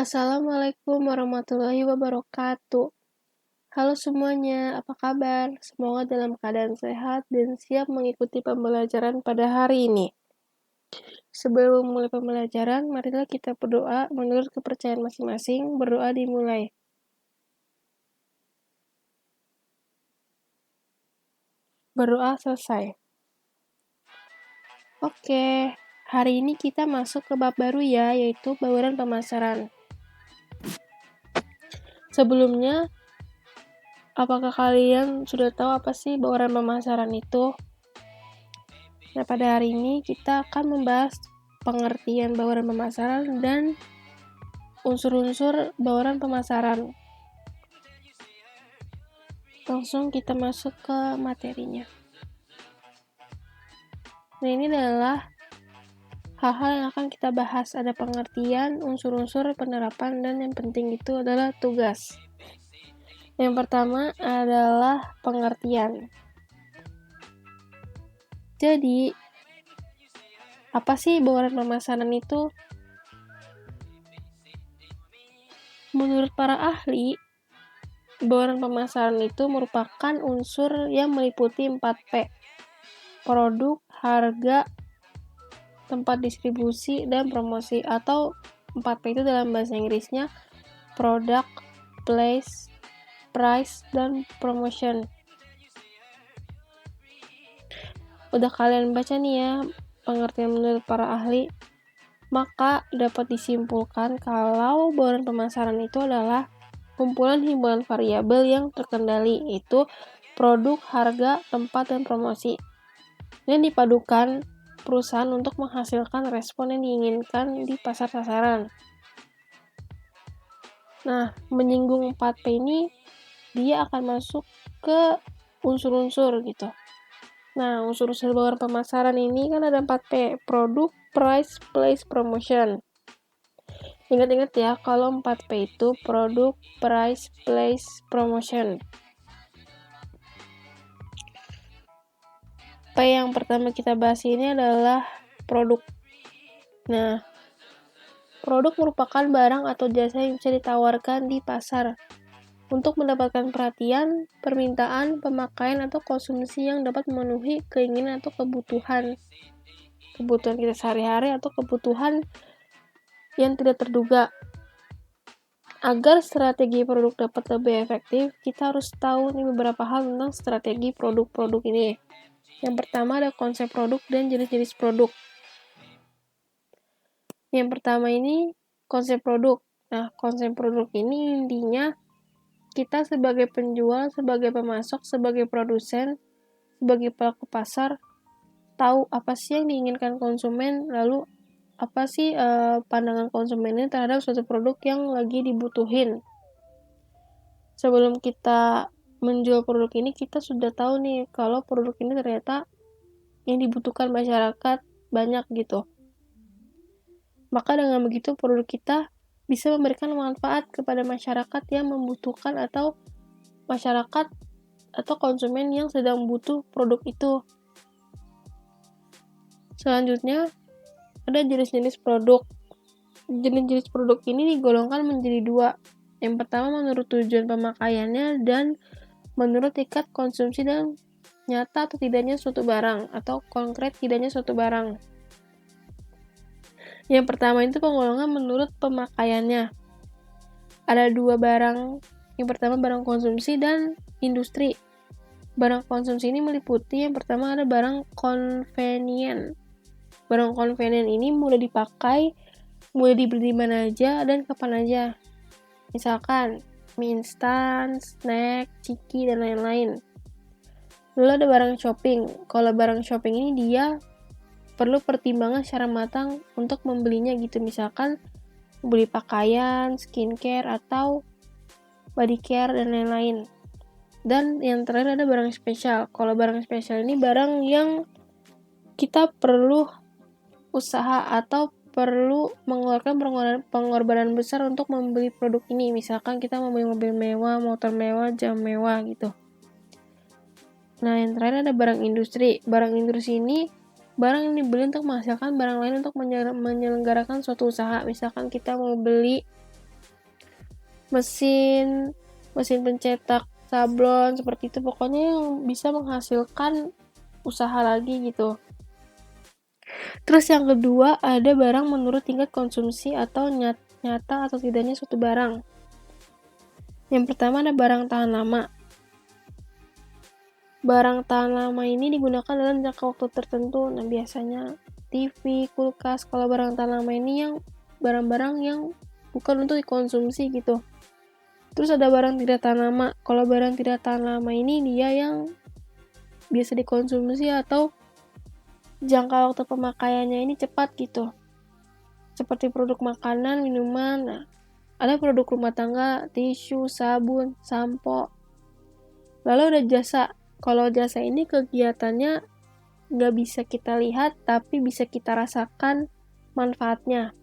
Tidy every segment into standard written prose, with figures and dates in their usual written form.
Assalamualaikum warahmatullahi wabarakatuh. Halo semuanya, apa kabar? Semoga dalam keadaan sehat dan siap mengikuti pembelajaran pada hari ini. Sebelum mulai pembelajaran, marilah kita berdoa menurut kepercayaan masing-masing. Berdoa dimulai. Berdoa selesai. Oke, hari ini kita masuk ke bab baru ya, yaitu bauran pemasaran. Sebelumnya, apakah kalian sudah tahu apa sih bauran pemasaran itu? Nah, pada hari ini kita akan membahas pengertian bauran pemasaran dan unsur-unsur bauran pemasaran. Langsung kita masuk ke materinya. Nah, ini adalah hal-hal yang akan kita bahas. Ada pengertian, unsur-unsur, penerapan, dan yang penting itu adalah tugas. Yang pertama adalah pengertian. Jadi, apa sih bauran pemasaran itu? Menurut para ahli, bauran pemasaran itu merupakan unsur yang meliputi 4P. Produk, harga, tempat distribusi, dan promosi. Atau 4P itu dalam bahasa Inggrisnya product, place, price, dan promotion. Udah kalian baca nih ya pengertian menurut para ahli, maka dapat disimpulkan kalau bauran pemasaran itu adalah kumpulan himpunan variabel yang terkendali, yaitu produk, harga, tempat, dan promosi, yang dipadukan perusahaan untuk menghasilkan respon yang diinginkan di pasar sasaran. Nah, menyinggung 4P ini, dia akan masuk ke unsur-unsur gitu. Nah, unsur-unsur bauran pemasaran ini kan ada 4P, produk, price, place, promotion. Ingat-ingat ya, kalau 4P itu produk, price, place, promotion. P yang pertama kita bahas ini adalah produk. Nah, produk merupakan barang atau jasa yang bisa ditawarkan di pasar untuk mendapatkan perhatian, permintaan, pemakaian, atau konsumsi yang dapat memenuhi keinginan atau kebutuhan kita sehari-hari atau kebutuhan yang tidak terduga. Agar strategi produk dapat lebih efektif, kita harus tahu nih beberapa hal tentang strategi produk-produk ini. Yang pertama ada konsep produk dan jenis-jenis produk. Yang pertama ini konsep produk. Nah, konsep produk ini intinya kita sebagai penjual, sebagai pemasok, sebagai produsen, sebagai pelaku pasar, tahu apa sih yang diinginkan konsumen, lalu apa sih pandangan konsumennya terhadap suatu produk yang lagi dibutuhin. Sebelum kita menjual produk ini, kita sudah tahu nih kalau produk ini ternyata yang dibutuhkan masyarakat banyak gitu. Maka dengan begitu produk kita bisa memberikan manfaat kepada masyarakat yang membutuhkan atau masyarakat atau konsumen yang sedang butuh produk itu. Selanjutnya ada jenis-jenis produk. Jenis-jenis produk ini digolongkan menjadi 2. Yang pertama menurut tujuan pemakaiannya dan menurut tingkat konsumsi dan nyata atau tidaknya suatu barang atau konkret tidaknya suatu barang. Yang pertama itu penggolongan menurut pemakaiannya. Ada 2 barang. Yang pertama barang konsumsi dan industri. Barang konsumsi ini meliputi yang pertama ada barang convenient. Barang convenient ini mudah dipakai, mudah dibeli di mana aja dan kapan aja. Misalkan mie instan, snack, ciki, dan lain-lain. Lalu ada barang shopping. Kalau barang shopping ini dia perlu pertimbangan secara matang untuk membelinya gitu. Misalkan beli pakaian, skincare, atau body care, dan lain-lain. Dan yang terakhir ada barang spesial. Kalau barang spesial ini barang yang kita perlu usaha atau perlu mengeluarkan pengorbanan besar untuk membeli produk ini. Misalkan kita membeli mobil mewah, motor mewah, jam mewah gitu. Nah, yang terakhir ada barang industri. Barang industri ini barang yang dibeli untuk menghasilkan barang lain untuk menyelenggarakan suatu usaha. Misalkan kita mau beli mesin pencetak sablon, seperti itu. Pokoknya yang bisa menghasilkan usaha lagi gitu. Terus yang kedua, ada barang menurut tingkat konsumsi atau nyata atau tidaknya suatu barang. Yang pertama ada barang tahan lama. Barang tahan lama ini digunakan dalam jangka waktu tertentu. Nah, biasanya TV, kulkas. Kalau barang tahan lama ini yang barang-barang yang bukan untuk dikonsumsi gitu. Terus ada barang tidak tahan lama. Kalau barang tidak tahan lama ini dia yang biasa dikonsumsi atau jangka waktu pemakaiannya ini cepat gitu. Seperti produk makanan, minuman. Nah, ada produk rumah tangga, tisu, sabun, sampo. Lalu ada jasa. Kalau jasa ini kegiatannya nggak bisa kita lihat, tapi bisa kita rasakan manfaatnya.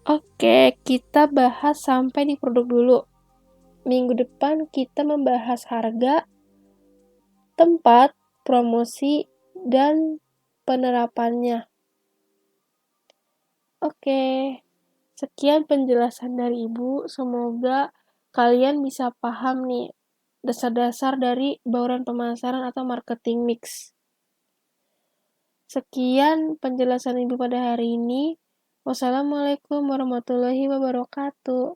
Oke, kita bahas sampai di produk dulu. Minggu depan kita membahas harga, tempat, promosi, dan penerapannya. Oke, sekian penjelasan dari Ibu. Semoga kalian bisa paham nih dasar-dasar dari bauran pemasaran atau marketing mix. Sekian penjelasan Ibu pada hari ini. Wassalamualaikum warahmatullahi wabarakatuh.